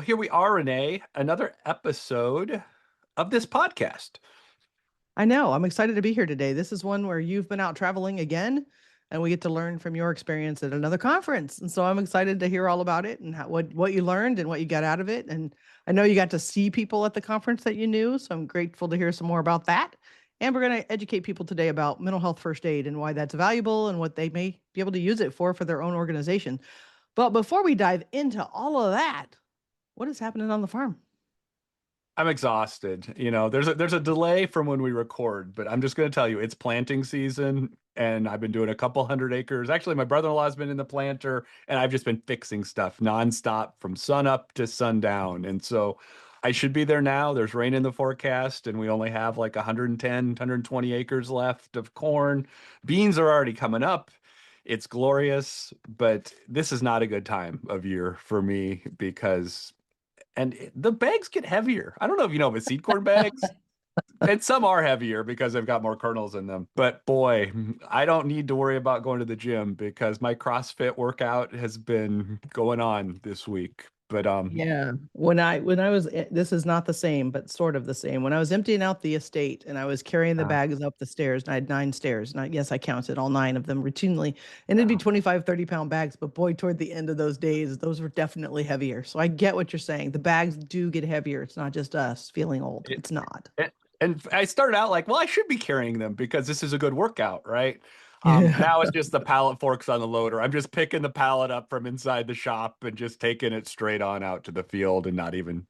Well, here we are, Renee, another episode of this podcast. I know. I'm excited to be here today. This is one where you've been out traveling again, and we get to learn from your experience at another conference. And so I'm excited to hear all about it and what you learned and what you got out of it. And I know you got to see people at the conference that you knew, so I'm grateful to hear some more about that. And we're going to educate people today about mental health first aid and why that's valuable and what they may be able to use it for their own organization. But before we dive into all of that, what is happening on the farm? I'm exhausted. There's a delay from when we record, but I'm just going to tell you it's planting season and I've been doing a couple hundred acres. Actually, my brother-in-law's been in the planter and I've just been fixing stuff nonstop from sun up to sundown. And so I should be there now. There's rain in the forecast and we only have like 110, 120 acres left of corn. Beans are already coming up. It's glorious, but this is not a good time of year for me because the bags get heavier. I don't know if you know, but seed corn bags, and some are heavier because they've got more kernels in them. But boy, I don't need to worry about going to the gym because my CrossFit workout has been going on this week. But Yeah. When I was this is not the same, but sort of the same. When I was emptying out the estate and I was carrying the uh, bags up the stairs, and I had 9 stairs. And yes, I counted all 9 of them routinely. And it'd be yeah. 25, 30-pound bags. But boy, toward the end of those days, those were definitely heavier. So I get what you're saying. The bags do get heavier. It's not just us feeling old. It, It's not. and I started out like, well, I should be carrying them because this is a good workout, right? Yeah. Now it's just the pallet forks on the loader. I'm just picking the pallet up from inside the shop and just taking it straight on out to the field and not even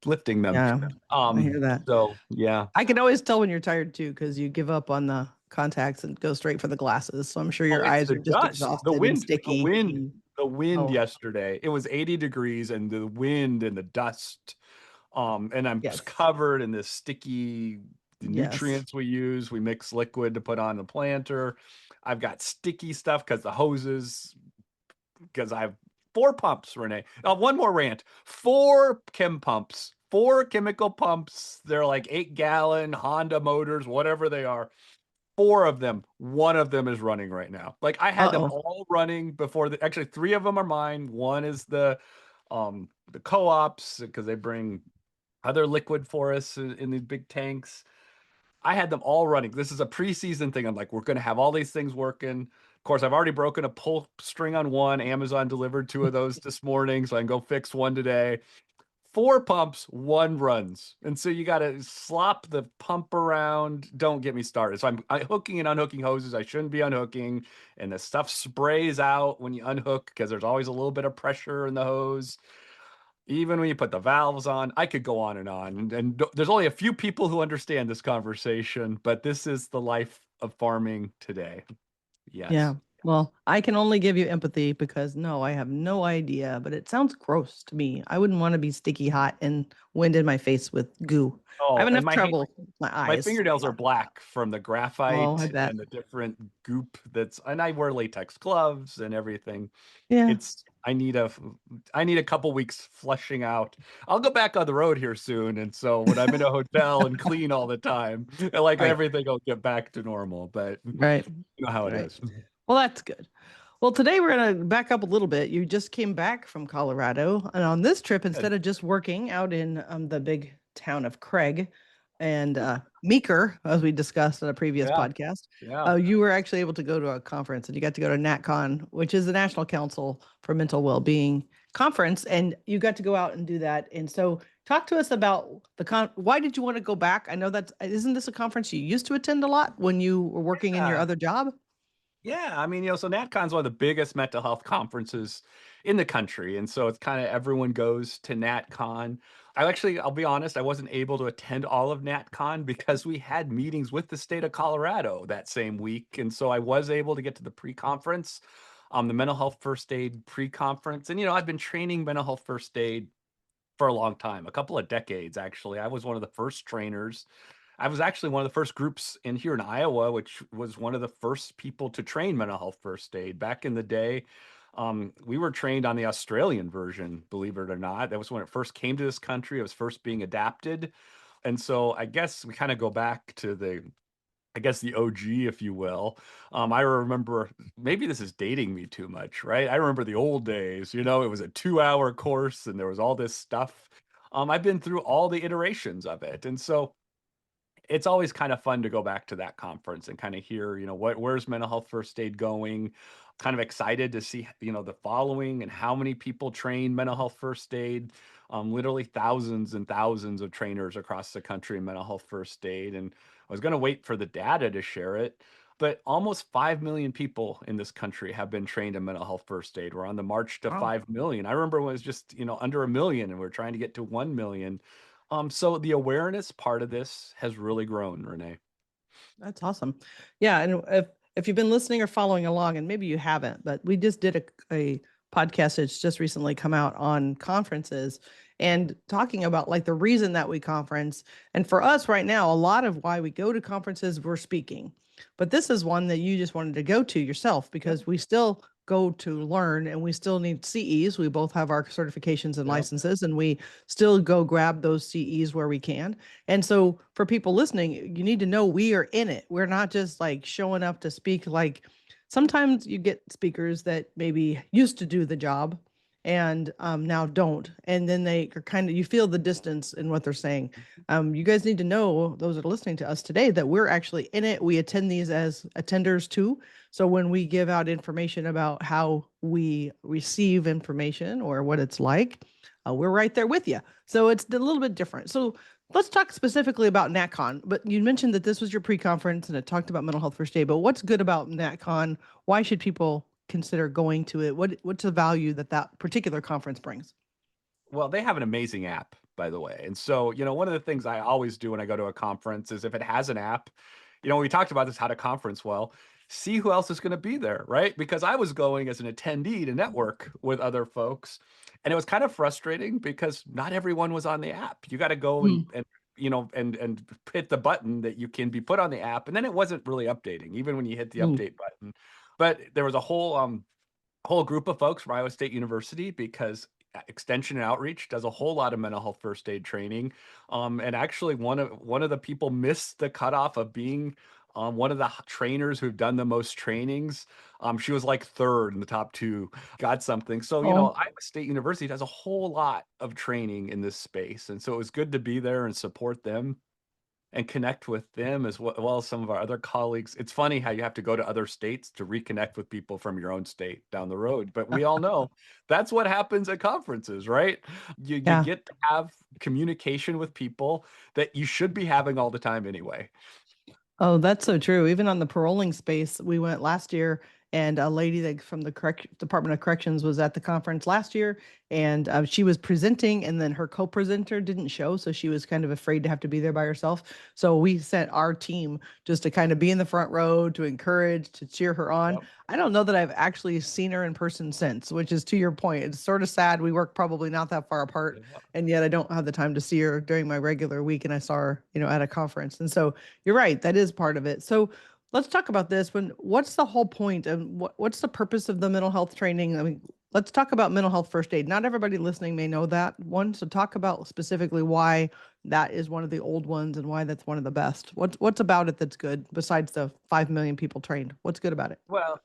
lifting them. Yeah. I hear that. So yeah. I can always tell when you're tired too, because you give up on the contacts and go straight for the glasses. So I'm sure Oh, your it's eyes the are just dust, the exhausted and wind, the sticky. wind, the wind Oh, yesterday. It was 80 degrees and the wind and the dust. And I'm just yes. covered in this sticky the Yes. nutrients we use. We mix liquid to put on the planter. I've got sticky stuff because the hoses, because I have four pumps, Renee. One more rant. Four chem pumps, four chemical pumps. They're like 8-gallon Honda motors, whatever they are. Four of them, one of them is running right now. Like I had them Uh-oh. all running before actually three of them are mine. One is the co-ops because they bring other liquid for us in these big tanks. I had them all running. This is a preseason thing. I'm like, we're going to have all these things working. Of course, I've already broken a pull string on one. Amazon delivered two of those this morning, so I can go fix one today. Four pumps, one runs. And so you got to slop the pump around. Don't get me started. So I'm hooking and unhooking hoses I shouldn't be unhooking. And the stuff sprays out when you unhook because there's always a little bit of pressure in the hose. Even when you put the valves on, I could go on and on. And there's only a few people who understand this conversation, but this is the life of farming today. Yeah. Yes. Well, I can only give you empathy because no, I have no idea, but it sounds gross to me. I wouldn't want to be sticky hot and wind in my face with goo. I Oh, have and enough trouble with my my eyes. fingernails are Yeah. black from the Oh, I graphite bet. and the different goop and I wear latex gloves and everything. Yeah. It's I need a couple weeks flushing out. I'll go back on the road here soon, and so when I'm in a hotel and clean all the time, like Right. everything will get back to normal. But Right. you know how it Right. is. Well, that's good. Well, today we're going to back up a little bit. You just came back from Colorado. And on this trip, Good. instead of just working out in the big town of Craig and Meeker, as we discussed in a previous Yeah, podcast, yeah. you were actually able to go to a conference and you got to go to NATCON, which is the National Council for Mental Wellbeing conference. And you got to go out and do that. And so talk to us about why did you want to go back? I know isn't this a conference you used to attend a lot when you were working in your Yeah. other job? Yeah, I mean, so NatCon's one of the biggest mental health conferences in the country, and so it's kind of everyone goes to NatCon. I'll be honest, I wasn't able to attend all of NatCon because we had meetings with the state of Colorado that same week, and so I was able to get to the pre-conference, the mental health first aid pre-conference, and I've been training mental health first aid for a long time, a couple of decades actually. I was one of the first trainers. I was actually one of the first groups in here in Iowa, which was one of the first people to train mental health first aid. Back in the day, we were trained on the Australian version, believe it or not. That was when it first came to this country. It was first being adapted. And so I guess we kind of go back to the I guess the OG, if you will. I remember, maybe this is dating me too much, right? I remember the old days, it was a 2-hour course and there was all this stuff. I've been through all the iterations of it. And so it's always kind of fun to go back to that conference and kind of hear, where's mental health first aid going? Kind of excited to see, the following and how many people train mental health first aid. Literally thousands and thousands of trainers across the country in mental health first aid. And I was going to wait for the data to share it, but almost 5 million people in this country have been trained in mental health first aid. We're on the march to Wow. 5 million. I remember when it was just, under a million and we're trying to get to 1 million. So the awareness part of this has really grown, Renee. That's awesome. Yeah, and if you've been listening or following along, and maybe you haven't, but we just did a podcast that's just recently come out on conferences and talking about like the reason that we conference. And for us right now, a lot of why we go to conferences, we're speaking. But this is one that you just wanted to go to yourself Yep. because we still go to learn and we still need CEs. We both have our certifications and Yep. licenses, and we still go grab those CEs where we can. And so for people listening, you need to know we are in it. We're not just like showing up to speak. Like sometimes you get speakers that maybe used to do the job and now don't. And then they are kind of, you feel the distance in what they're saying. You guys need to know, those that are listening to us today, that we're actually in it. We attend these as attenders too. So when we give out information about how we receive information or what it's like, we're right there with you. So it's a little bit different. So let's talk specifically about NATCON. But you mentioned that this was your pre-conference and it talked about mental health first aid. But what's good about NATCON? Why should people consider going to it? What's the value that that particular conference brings? Well, they have an amazing app, by the way. And so, one of the things I always do when I go to a conference is if it has an app, we talked about this, how to conference well, see who else is going to be there, right? Because I was going as an attendee to network with other folks. And it was kind of frustrating because not everyone was on the app. You got to go Mm, and hit the button that you can be put on the app. And then it wasn't really updating, even when you hit the mm, update button. But there was a whole group of folks from Iowa State University because Extension and Outreach does a whole lot of mental health first aid training. And actually, one of the people missed the cutoff of being one of the trainers who've done the most trainings. She was like third in the top two, got something. So, oh, Iowa State University does a whole lot of training in this space. And so it was good to be there and support them and connect with them as well as some of our other colleagues. It's funny how you have to go to other states to reconnect with people from your own state down the road, but we all know that's what happens at conferences, right? You yeah. get to have communication with people that you should be having all the time anyway. Oh, that's so true. Even on the paroling space, we went last year, and a lady that from the Department of Corrections was at the conference last year, and she was presenting, and then her co-presenter didn't show, so she was kind of afraid to have to be there by herself. So we sent our team just to kind of be in the front row to encourage, to cheer her on. Yep. I don't know that I've actually seen her in person since, which is to your point. It's sort of sad. We work probably not that far apart, Yep. and yet I don't have the time to see her during my regular week, and I saw her, at a conference, and so. You're right. That is part of it. So let's talk about this. What's the whole point and what's the purpose of the mental health training? I mean, let's talk about mental health first aid. Not everybody listening may know that one. So talk about specifically why that is one of the old ones and why that's one of the best. What's about it that's good besides the 5 million people trained? What's good about it? Well,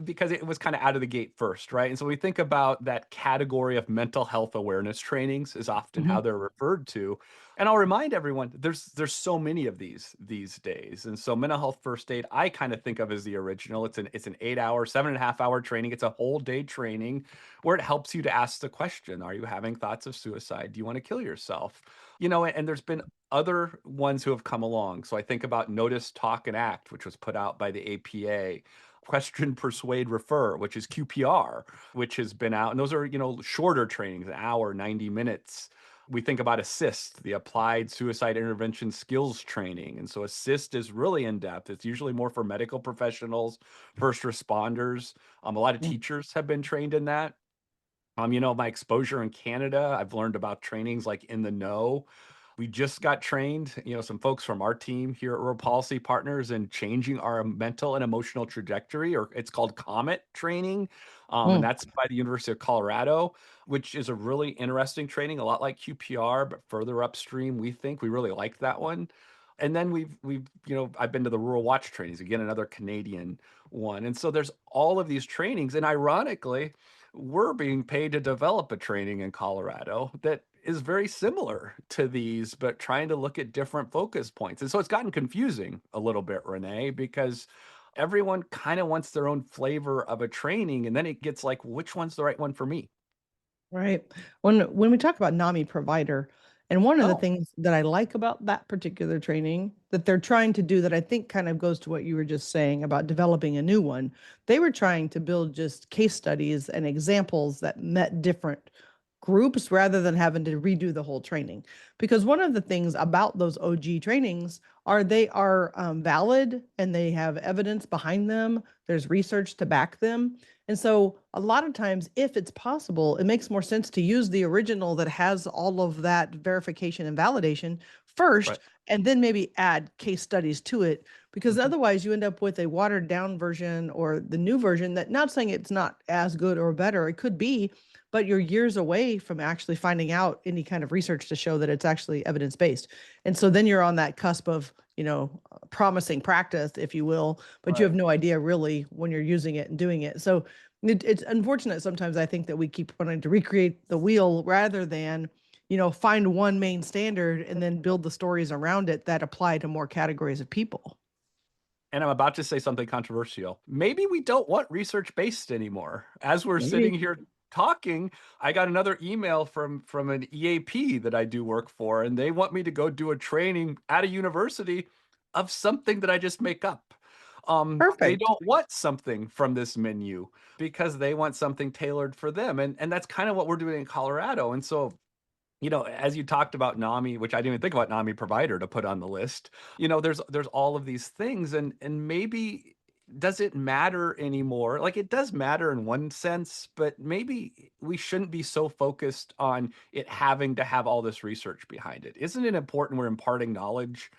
because it was kind of out of the gate first, right? And so we think about that category of mental health awareness trainings is often how Hmm. they're referred to. And I'll remind everyone, there's so many of these days. And so mental health first aid, I kind of think of as the original. It's an 8-hour, 7.5 hour training. It's a whole day training where it helps you to ask the question, are you having thoughts of suicide? Do you want to kill yourself? And there's been other ones who have come along. So I think about Notice, Talk, and Act, which was put out by the APA. Question, Persuade, Refer, which is QPR, which has been out. And those are, shorter trainings, an hour, 90 minutes. We think about ASIST, the Applied Suicide Intervention Skills Training. And so ASIST is really in depth. It's usually more for medical professionals, first responders. A lot of Yeah. teachers have been trained in that. My exposure in Canada, I've learned about trainings like In the Know. We just got trained, some folks from our team here at Rural Policy Partners in changing our mental and emotional trajectory, or it's called COMET training. And Mm. that's by the University of Colorado, which is a really interesting training, a lot like QPR, but further upstream. We think we really like that one. And then I've been to the Rural Watch trainings, again, another Canadian one. And so there's all of these trainings. And ironically, we're being paid to develop a training in Colorado that is very similar to these, but trying to look at different focus points. And so it's gotten confusing a little bit, Renee, because everyone kind of wants their own flavor of a training. And then it gets like, which one's the right one for me? Right. When we talk about NAMI provider, and one of the Oh, things that I like about that particular training that they're trying to do that I think kind of goes to what you were just saying about developing a new one, they were trying to build just case studies and examples that met different groups rather than having to redo the whole training. Because one of the things about those OG trainings are they are valid and they have evidence behind them. There's research to back them. And so a lot of times, if it's possible, it makes more sense to use the original that has all of that verification and validation first, right. and then maybe add case studies to it. Because Mhm. otherwise, you end up with a watered down version or the new version that, not saying it's not as good or better, it could be, but you're years away from actually finding out any kind of research to show that it's actually evidence based. And so then you're on that cusp of, promising practice, if you will, but you Right. have no idea really when you're using it and doing it. So it's unfortunate sometimes, I think, that we keep wanting to recreate the wheel rather than, find one main standard and then build the stories around it that apply to more categories of people. And I'm about to say something controversial. Maybe we don't want research based anymore. As we're sitting Maybe. here talking, I got another email from an EAP that I do work for, and they want me to go do a training at a university of something that I just make up. They Perfect. don't want something from this menu because they want something tailored for them. And that's kind of what we're doing in Colorado. And so as you talked about NAMI, which I didn't even think about NAMI provider to put on the list, there's all of these things, and maybe does it matter anymore? Like it does matter in one sense, but maybe we shouldn't be so focused on it having to have all this research behind it. Isn't it important we're imparting knowledge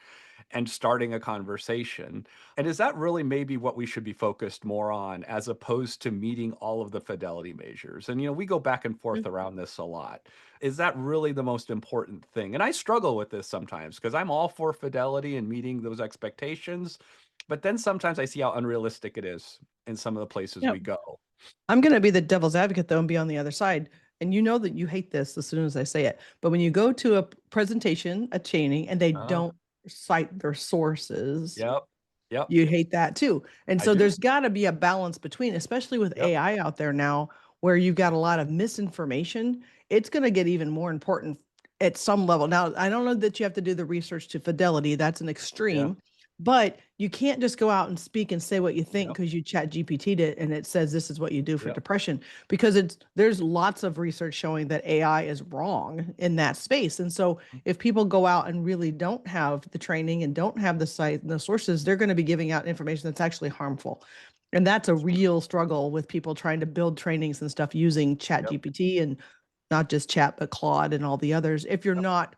and starting a conversation? And is that really maybe what we should be focused more on as opposed to meeting all of the fidelity measures? And, we go back and forth around this a lot. Is that really the most important thing? And I struggle with this sometimes because I'm all for fidelity and meeting those expectations. But then sometimes I see how unrealistic it is in some of the places Yeah. we go. I'm going to be the devil's advocate, though, and be on the other side. And you know that you hate this as soon as I say it. But when you go to a presentation, a training, and they Uh, don't cite their sources, yep. Yep. you hate that too. And I so do. there's got to be a balance between, especially with Yep. AI out there now, where you've got a lot of misinformation. It's going to get even more important at some level. Now, I don't know that you have to do the research to fidelity. That's an Yeah. extreme. But you can't just go out and speak and say what you think Yep. because you chat GPT'd it and it says this is what you do for Yep. depression. Because there's lots of research showing that AI is wrong in that space. And so if people go out and really don't have the training and don't have the site and the sources, they're going to be giving out information that's actually harmful. And that's a real struggle with people trying to build trainings and stuff using chat Yep. GPT and not just chat, but Claude and all the others. If you're Yep. not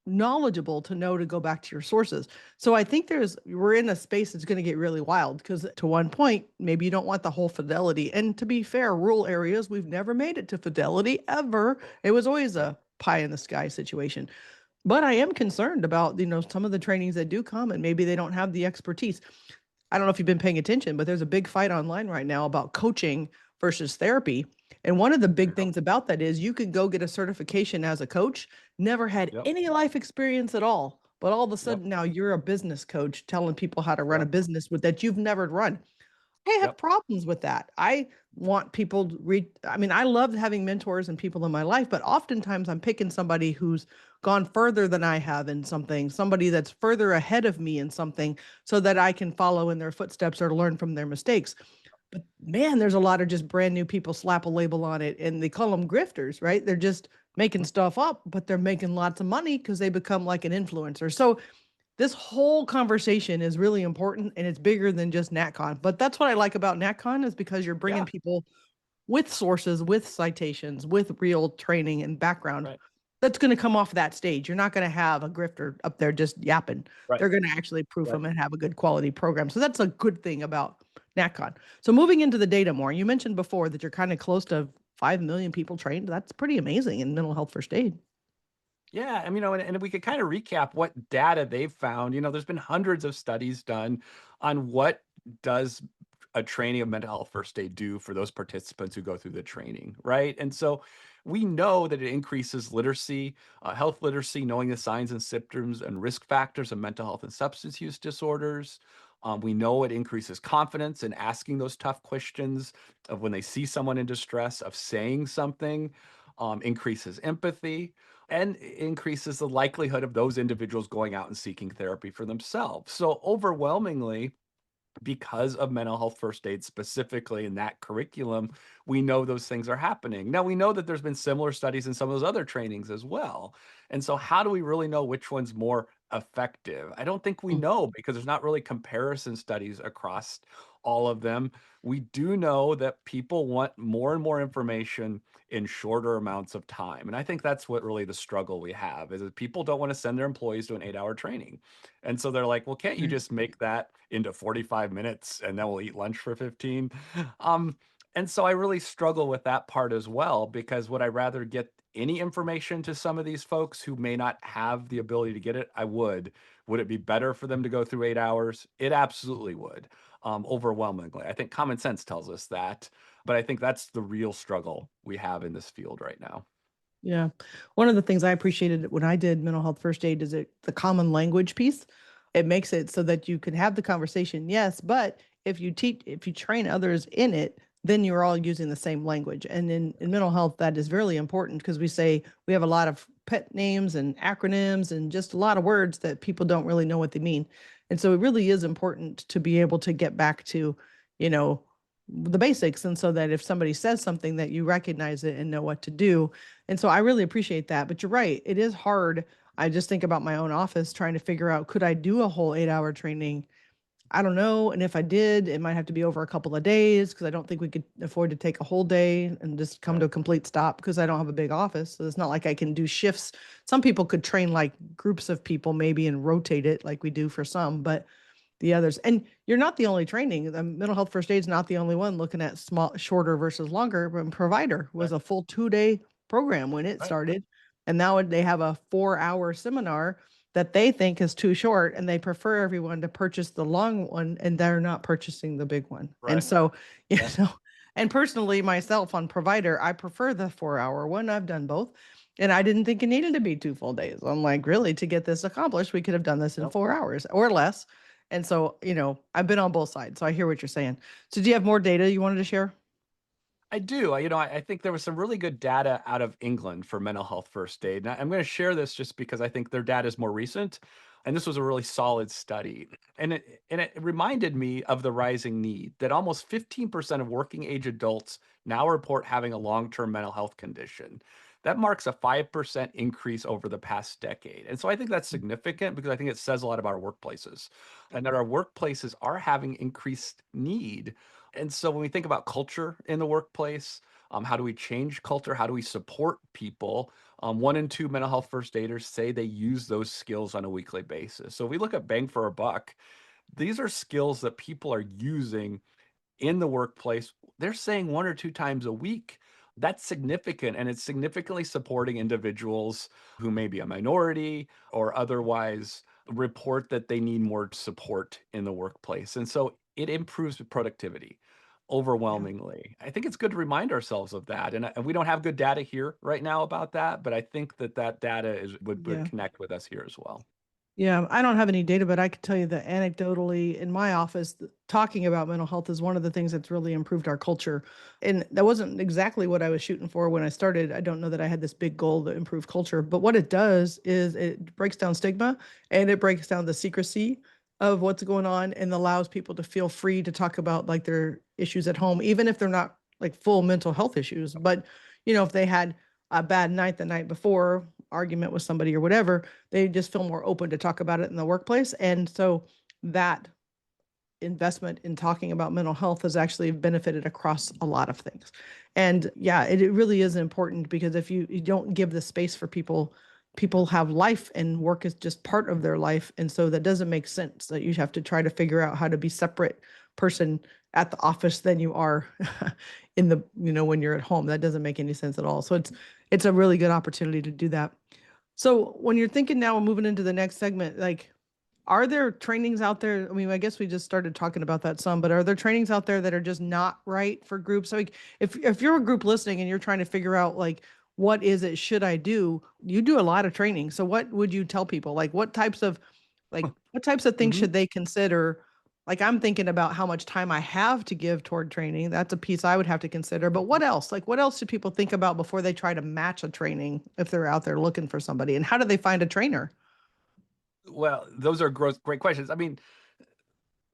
knowledgeable to know to go back to your sources. So I think we're in a space that's going to get really wild because to one point, maybe you don't want the whole fidelity. And to be fair, rural areas, we've never made it to fidelity ever. It was always Right. a pie in the sky situation. But I am concerned about, some of the trainings that do come and maybe they don't have the expertise. I don't know if you've been paying attention, but there's a big fight online right now about coaching versus therapy. And one of the big Yep. things about that is you can go get a certification as a coach, never had Yep. any life experience at all. But all of a Yep. sudden now you're a business coach telling people how to run a Yep. business with that you've never run. I have Yep. problems with that. I want people to read. I mean, I love having mentors and people in my life, but oftentimes I'm picking somebody who's gone further than I have in something, somebody that's further ahead of me in something so that I can follow in their footsteps or learn from their mistakes. But man, there's a lot of just brand new people slap a label on it and they call them grifters, right? They're just making stuff up, but they're making lots of money because they become like an influencer. So this whole conversation is really important and it's bigger than just NatCon. But that's what I like about NatCon is because you're bringing Yeah. people with sources, with citations, with real training and background Right. that's going to come off that stage. You're not going to have a grifter up there just yapping. Right. They're going to actually proof Right. them and have a good quality program. So that's a good thing about NatCon. So moving into the data more, you mentioned before that you're kind of close to 5 million people trained. That's pretty amazing in mental health first aid. Yeah, and we could kind of recap what data they've found. There's been hundreds of studies done on what does a training of mental health first aid do for those participants who go through the training, right? And so we know that it increases literacy, health literacy, knowing the signs and symptoms and risk factors of mental health and substance use disorders. We know it increases confidence in asking those tough questions of when they see someone in distress, of saying something, increases empathy and increases the likelihood of those individuals going out and seeking therapy for themselves. So, overwhelmingly, because of mental health first aid specifically in that curriculum, we know those things are happening. Now, we know that there's been similar studies in some of those other trainings as well. And so, how do we really know which one's more effective? I don't think we Mm. know because there's not really comparison studies across all of them. We do know that people want more and more information in shorter amounts of time. And I think that's what really the struggle we have is that people don't want to send their employees to an 8-hour training. And so they're like, well, can't you Right. just make that into 45 minutes and then we'll eat lunch for 15? Um, and so I really struggle with that part as well, because would I rather get any information to some of these folks who may not have the ability to get it? I would. Would it be better for them to go through 8 hours? It absolutely would, overwhelmingly. I think common sense tells us that. But I think that's the real struggle we have in this field right now. Yeah. One of the things I appreciated when I did mental health first aid is the common language piece. It makes it so that you can have the conversation, yes, but if you train others in it, then you're all using the same language. And in mental health, that is really important because we have a lot of pet names and acronyms and just a lot of words that people don't really know what they mean. And so it really is important to be able to get back to, you know, the basics. And so that if somebody says something that you recognize it and know what to do. And so I really appreciate that. But you're right, it is hard. I just think about my own office trying to figure out, could I do a whole 8-hour training? I don't know. And if I did, it might have to be over a couple of days because I don't think we could afford to take a whole day and just come Yeah. to a complete stop because I don't have a big office. So it's not like I can do shifts. Some people could train like groups of people maybe and rotate it like we do for some, but the others. And you're not the only training. The mental health first aid is not the only one looking at small, shorter versus longer. But Provider was Right. a full 2-day program when it Right. started. And now they have a 4-hour seminar that they think is too short and they prefer everyone to purchase the long one and they're not purchasing the big one. And Right. so, you Yeah. know, and personally myself on Provider, I prefer the 4-hour one. I've done both. And I didn't think it needed to be 2 full days. I'm like, really, to get this accomplished, we could have done this in Yep. 4 hours or less. And so, I've been on both sides, so I hear what you're saying. So do you have more data you wanted to share? I do. I think there was some really good data out of England for mental health first aid. And I'm going to share this just because I think their data is more recent. And this was a really solid study. And it reminded me of the rising need that almost 15% of working age adults now report having a long-term mental health condition. That marks a 5% increase over the past decade. And so I think that's significant because I think it says a lot about our workplaces and that our workplaces are having increased need. And so when we think about culture in the workplace, how do we change culture? How do we support people? 1 in 2 mental health first aiders say they use those skills on a weekly basis. So if we look at bang for a buck, these are skills that people are using in the workplace. They're saying 1 or 2 times a week. That's significant, and it's significantly supporting individuals who may be a minority or otherwise report that they need more support in the workplace. And so it improves productivity Yeah. overwhelmingly. I think it's good to remind ourselves of that. And we don't have good data here right now about that, but I think that that data would Yeah. connect with us here as well. Yeah, I don't have any data, but I could tell you that anecdotally in my office, talking about mental health is one of the things that's really improved our culture. And that wasn't exactly what I was shooting for when I started. I don't know that I had this big goal to improve culture, but what it does is it breaks down stigma and it breaks down the secrecy of what's going on and allows people to feel free to talk about like their issues at home, even if they're not like full mental health issues. But, if they had a bad night the night before, argument with somebody or whatever, they just feel more open to talk about it in the workplace. And so that investment in talking about mental health has actually benefited across a lot of things. And yeah, it really is important because if you don't give the space for people, people have life and work is just part of their life. And so that doesn't make sense that you have to try to figure out how to be separate person at the office than you are in the, when you're at home. That doesn't make any sense at all. So it's a really good opportunity to do that. So when you're thinking now, moving into the next segment, like, are there trainings out there? I mean, I guess we just started talking about that some, but are there trainings out there that are just not right for groups? Like, if you're a group listening and you're trying to figure out like what is it should I do? You do a lot of training. So what would you tell people? What types of things Mhm. should they consider? Like, I'm thinking about how much time I have to give toward training. That's a piece I would have to consider. But what else? Like, what else should people think about before they try to match a training if they're out there looking for somebody? And how do they find a trainer? Well, those are great questions. I mean,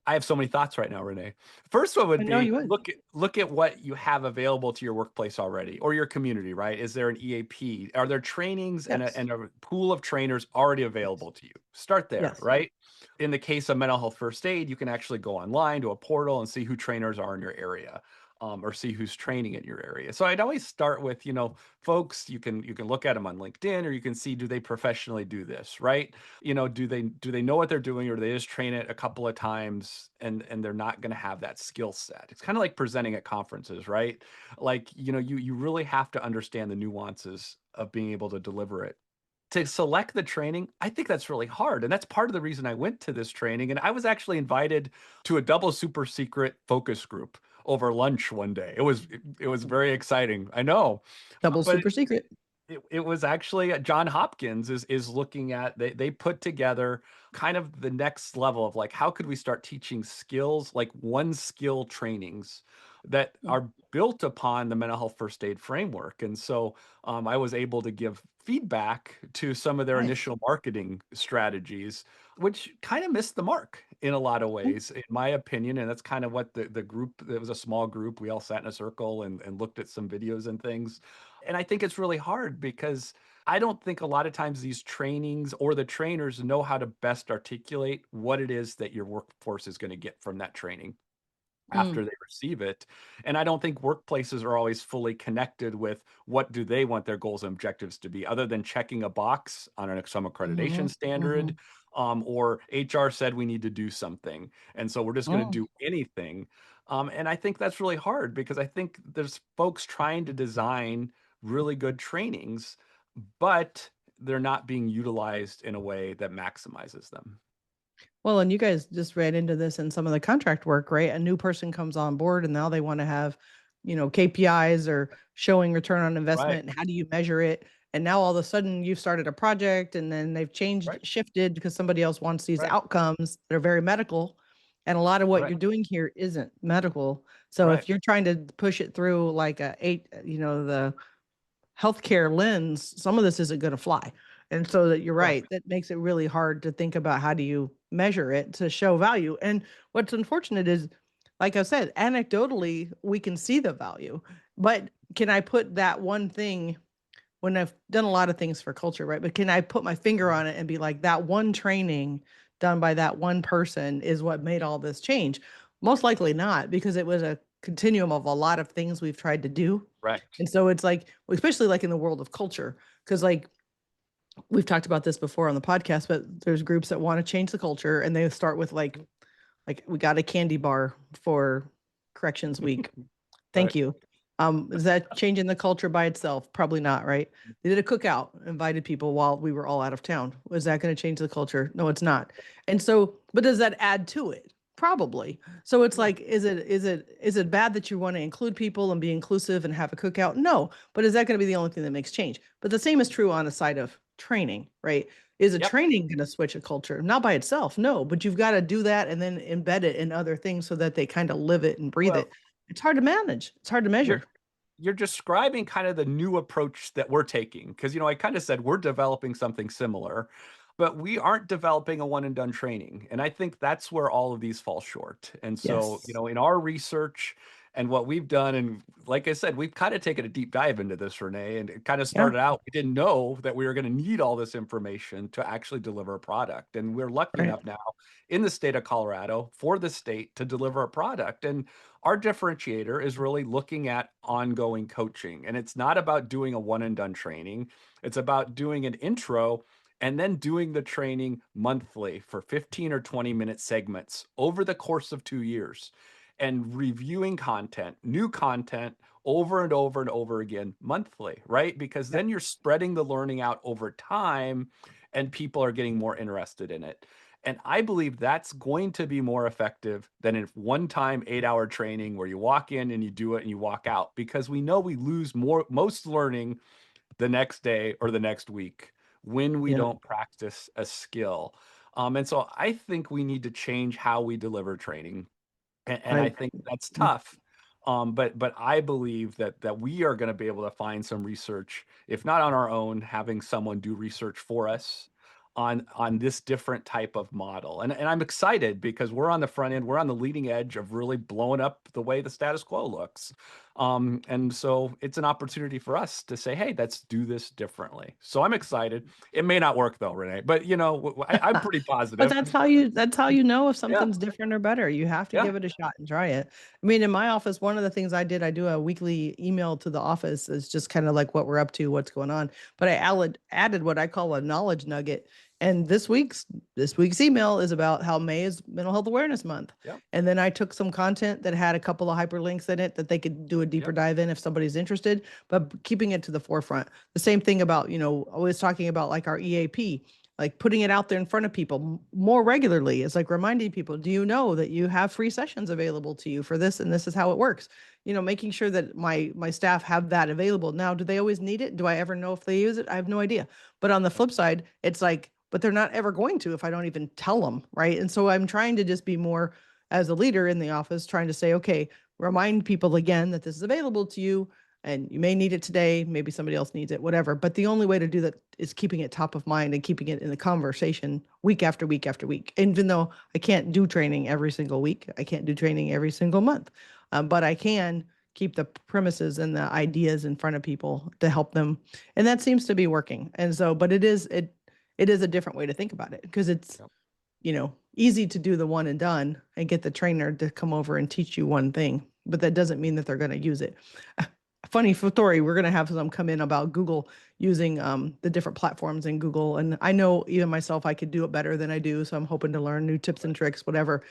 I have so many thoughts right now, Renee. First one I would know be you would. look at what you have available to your workplace already or your community, right? Is there an EAP? Are there trainings and Yes. a pool of trainers already Yes. available to you? Start there, Yes. right? In the case of mental health first aid, you can actually go online to a portal and see who trainers are in your area. Or see who's training in your area. So I'd always start with, folks, you can look at them on LinkedIn, or you can see, do they professionally do this, right? Do they know what they're doing, or do they just train it a couple of times and they're not going to have that skill set? It's kind of like presenting at conferences, right? Like, you really have to understand the nuances of being able to deliver it. To select the training, I think that's really hard, and that's part of the reason I went to this training. And I was actually invited to a double super secret focus group over lunch one day. It was very exciting, I know. Double But super secret. it was actually John Hopkins is looking at, they put together kind of the next level of, like, how could we start teaching skills, like one skill trainings that are built upon the mental health first aid framework. And so I was able to give feedback to some of their Nice. initial marketing strategies, which kind of missed the mark in a lot of ways, in my opinion. And that's kind of what the group, it was a small group. We all sat in a circle and looked at some videos and things. And I think it's really hard because I don't think a lot of times these trainings or the trainers know how to best articulate what it is that your workforce is going to get from that training Mm, after they receive it. And I don't think workplaces are always fully connected with what do they want their goals and objectives to be, other than checking a box on some mm-hmm, accreditation standard, mm-hmm, or HR said we need to do something. And so we're just going to mm. do anything. And I think that's really hard because I think there's folks trying to design really good trainings, but they're not being utilized in a way that maximizes them. Well, and you guys just ran into this in some of the contract work, right? A new person comes on board and now they want to have, KPIs or showing return on Right, investment. And how do you measure it? And now all of a sudden you've started a project and then they've changed, right, shifted because somebody else wants these right, outcomes that are very medical. And a lot of what right, you're doing here isn't medical. So right, if you're trying to push it through like the healthcare lens, some of this isn't going to fly. And so that you're right, correct. that makes it really hard to think about how do you measure it to show value. And what's unfortunate is, like I said, anecdotally, we can see the value, but can I put that one thing when I've done a lot of things for culture, right? But can I put my finger Mhm. on it and be like, that one training done by that one person is what made all this change? Most likely not, because it was a continuum of a lot of things we've tried to do. Right. And so it's like, especially like in the world of culture, because like we've talked about this before on the podcast, but there's groups that want to change the culture and they start with like we got a candy bar for corrections week. Right. Thank you. Is that changing the culture by itself? Probably not, right? They did a cookout, invited people while we were all out of town. Was that going to change the culture? No, it's not. And so, but does that add to it? Probably. So it's Yeah. like, is it bad that you want to include people and be inclusive and have a cookout? No. But is that going to be the only thing that makes change? But the same is true on the side of training, right? Is a Yep. training going to switch a culture? Not by itself, no, but you've got to do that and then embed it in other things so that they kind of live it and breathe Well, it. It's hard to manage. It's hard to you're measure. you're describing kind of the new approach that we're taking, because I kind of said we're developing something similar, but we aren't developing a one and done training. And I think that's where all of these fall short. And so, Yes. in our research and what we've done, and like I said, we've kind of taken a deep dive into this, Renee, and it kind of Yeah. started out, we didn't know that we were going to need all this information to actually deliver a product. And we're lucky Right. enough now in the state of Colorado for the state to deliver a product. And our differentiator is really looking at ongoing coaching. And it's not about doing a one and done training. It's about doing an intro and then doing the training monthly for 15 or 20-minute segments over the course of 2 years, and reviewing content, new content, over and over and over again monthly, right? Because Yep. then you're spreading the learning out over time and people are getting more interested in it. And I believe that's going to be more effective than a one-time 8-hour training where you walk in and you do it and you walk out, because we know we lose most learning the next day or the next week when we Yep. don't practice a skill. And so I think we need to change how we deliver training, and I I think that's mm, tough. But I believe that we are going to be able to find some research, if not on our own, having someone do research for us on this different type of model. And I'm excited because we're on the front end, we're on the leading edge of really blowing up the way the status quo looks. And so it's an opportunity for us to say, hey, let's do this differently. So I'm excited. It may not work though, Renee, but I'm pretty But positive. that's how you know if Yeah, something's different or better. You have to yeah, give it a shot and try it. I mean, in my office, one of the things I do a weekly email to the office is just kind of like what we're up to, what's going on. But I added what I call a knowledge nugget. And this week's email is about how May is Mental Health Awareness Month. yeah, And then I took some content that had a couple of hyperlinks in it that they could do a deeper yeah, dive in if somebody's interested, but keeping it to the forefront. The same thing about, always talking about like our EAP, like putting it out there in front of people more regularly. It's like reminding people, do you know that you have free sessions available to you for this and this is how it works? Making sure that my staff have that available. Now, do they always need it? Do I ever know if they use it? I have no idea. But on the flip side, it's like, but they're not ever going to if I don't even tell them, right? And so I'm trying to just be more as a leader in the office, trying to say, okay, remind people again that this is available to you and you may need it today, maybe somebody else needs it, whatever. But the only way to do that is keeping it top of mind and keeping it in the conversation week after week after week. And even though I can't do training every single week, I can't do training every single month, but I can keep the premises and the ideas in front of people to help them, and that seems to be working. And so, but it is a different way to think about it because it's yeah, easy to do the one and done and get the trainer to come over and teach you one thing, but that doesn't mean that they're going to use it. Funny story, we're going to have some come in about Google using the different platforms in Google. And I know even myself, I could do it better than I do. So I'm hoping to learn new tips and tricks, whatever.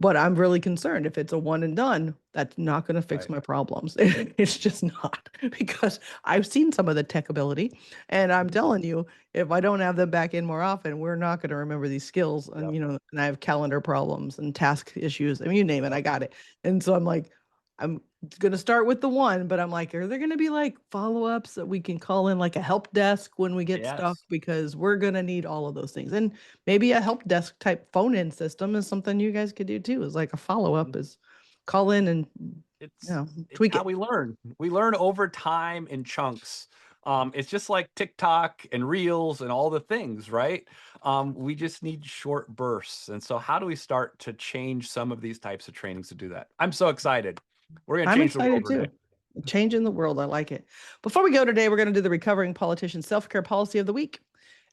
But I'm really concerned if it's a one and done, that's not going to fix right. my problems. It's just not, because I've seen some of the tech ability. And I'm Mhm. telling you, if I don't have them back in more often, we're not going to remember these skills. And, Yep, and I have calendar problems and task issues. I mean, you name it, I yep, got it. And so I'm like, I'm going to start with the one, but I'm like, are there going to be like follow-ups that we can call in like a help desk when we get stuck? yes. Because we're going to need all of those things. And maybe a help desk type phone-in system is something you guys could do too, is like a follow-up, is call in and, It's tweak how it. we learn. We learn over time in chunks. It's just like TikTok and Reels and all the things, right? We just need short bursts. And so, how do we start to change some of these types of trainings to do that? I'm so excited. We're going to I'm change the world, excited Renee. too. Changing the world. I like it. Before we go today, we're going to do the recovering politician self-care policy of the week.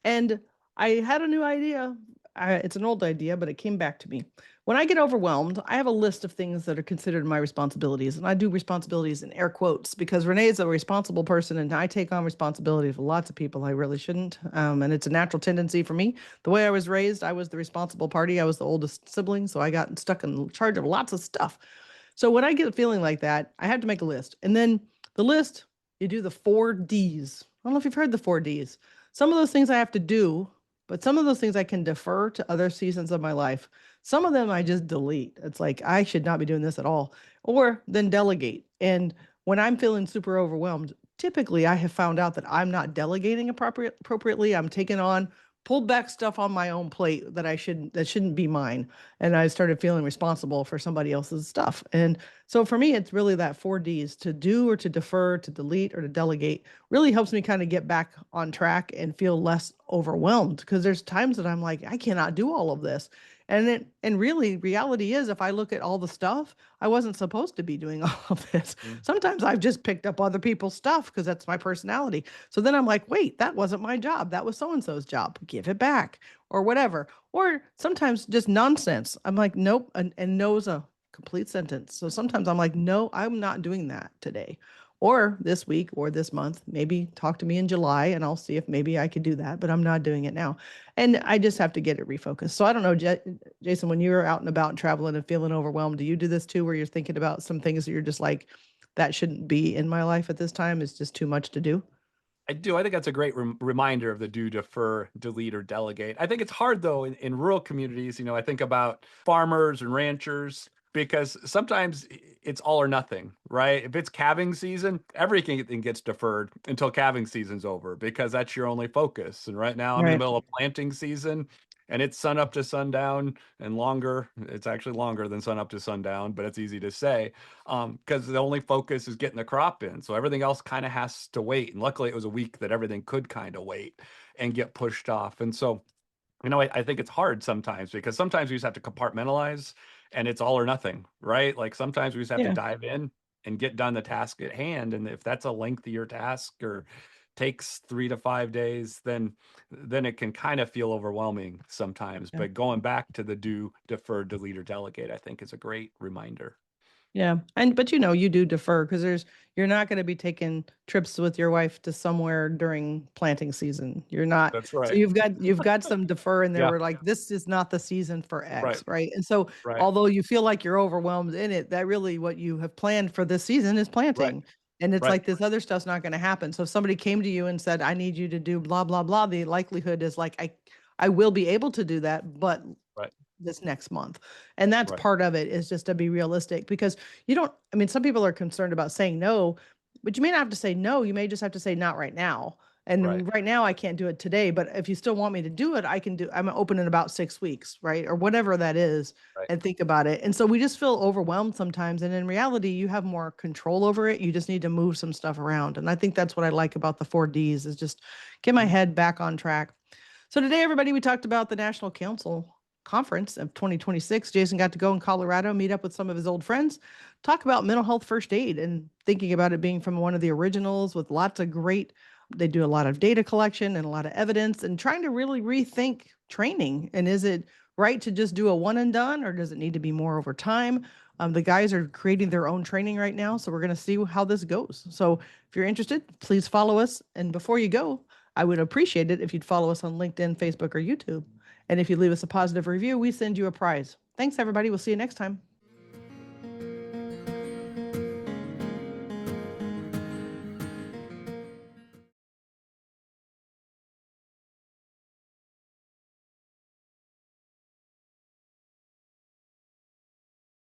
And I had a new idea. It's an old idea, but it came back to me. When I get overwhelmed, I have a list of things that are considered my responsibilities. And I do responsibilities in air quotes because Renee is a responsible person and I take on responsibility for lots of people I really shouldn't. And it's a natural tendency for me. The way I was raised, I was the responsible party. I was the oldest sibling. So I got stuck in charge of lots of stuff. So when I get a feeling like that, I have to make a list. And then the list, you do the 4 Ds. I don't know if you've heard the 4 Ds. Some of those things I have to do, but some of those things I can defer to other seasons of my life. Some of them I just delete. It's like, I should not be doing this at all. Or then delegate. And when I'm feeling super overwhelmed, typically I have found out that I'm not delegating appropriately. I'm taking on pulled back stuff on my own plate that shouldn't be mine, and I started feeling responsible for somebody else's stuff. And so for me, it's really that 4 Ds: to do or to defer, to delete or to delegate, really helps me kind of get back on track and feel less overwhelmed, because there's times that I'm like, I cannot do all of this. And really reality is, if I look at all the stuff, I wasn't supposed to be doing all of this. Mm, Sometimes I've just picked up other people's stuff because that's my personality. So then I'm like, wait, that wasn't my job. That was so and so's job. Give it back or whatever. Or sometimes just nonsense. I'm like, nope. And no is a complete sentence. So sometimes I'm like, no, I'm not doing that today or this week or this month. Maybe talk to me in July and I'll see if maybe I could do that, but I'm not doing it now. And I just have to get it refocused. So I don't know, Jason, when you're out and about and traveling and feeling overwhelmed, do you do this too, where you're thinking about some things that you're just like, that shouldn't be in my life at this time. It's just too much to do. I do. I think that's a great reminder of the do, defer, delete, or delegate. I think it's hard though in rural communities. I think about farmers and ranchers because sometimes it's all or nothing, right? If it's calving season, everything gets deferred until calving season's over because that's your only focus. And right now I'm in the Right. middle of planting season and it's sun up to sundown and longer. It's actually longer than sun up to sundown, but it's easy to say because the only focus is getting the crop in. So everything else kind of has to wait. And luckily, it was a week that everything could kind of wait and get pushed off. And so, I think it's hard sometimes because sometimes we just have to compartmentalize and it's all or nothing, right? Like sometimes we just have to Yeah. dive in and get done the task at hand. And if that's a lengthier task or takes 3 to 5 days, then it can kind of feel overwhelming sometimes. Yeah. But going back to the do, defer, delete, or delegate, I think is a great reminder. Yeah. But you do defer because you're not going to be taking trips with your wife to somewhere during planting season. You're not. That's So right. you've got some defer in there Yeah. where like this is not the season for Right. X, right? And so Right. although you feel like you're overwhelmed in it, that really what you have planned for this season is Right. planting. And it's Right. like this other stuff's not going to happen. So if somebody came to you and said, I need you to do blah, blah, blah, the likelihood is like I will be able to do that, but Right. this next month. And that's Right. part of it, is just to be realistic, because you don't, I mean, some people are concerned about saying no, but you may not have to say no. You may just have to say not right now. Right. And right now I can't do it today, but if you still want me to do it, I'm open in about 6 weeks, right? Or whatever that is, Right. and think about it. And so we just feel overwhelmed sometimes. And in reality, you have more control over it. You just need to move some stuff around. And I think that's what I like about the 4Ds, is just get my Mhm. head back on track. So today, everybody, we talked about the National Council Conference of 2026. Jason got to go in Colorado, meet up with some of his old friends, talk about mental health first aid, and thinking about it being from one of the originals with lots of great, they do a lot of data collection and a lot of evidence, and trying to really rethink training. And is it right to just do a one and done, or does it need to be more over time? The guys are creating their own training right now, so we're going to see how this goes. So if you're interested, please follow us. And before you go, I would appreciate it if you'd follow us on LinkedIn, Facebook, or YouTube. And if you leave us a positive review, we send you a prize. Thanks, everybody. We'll see you next time.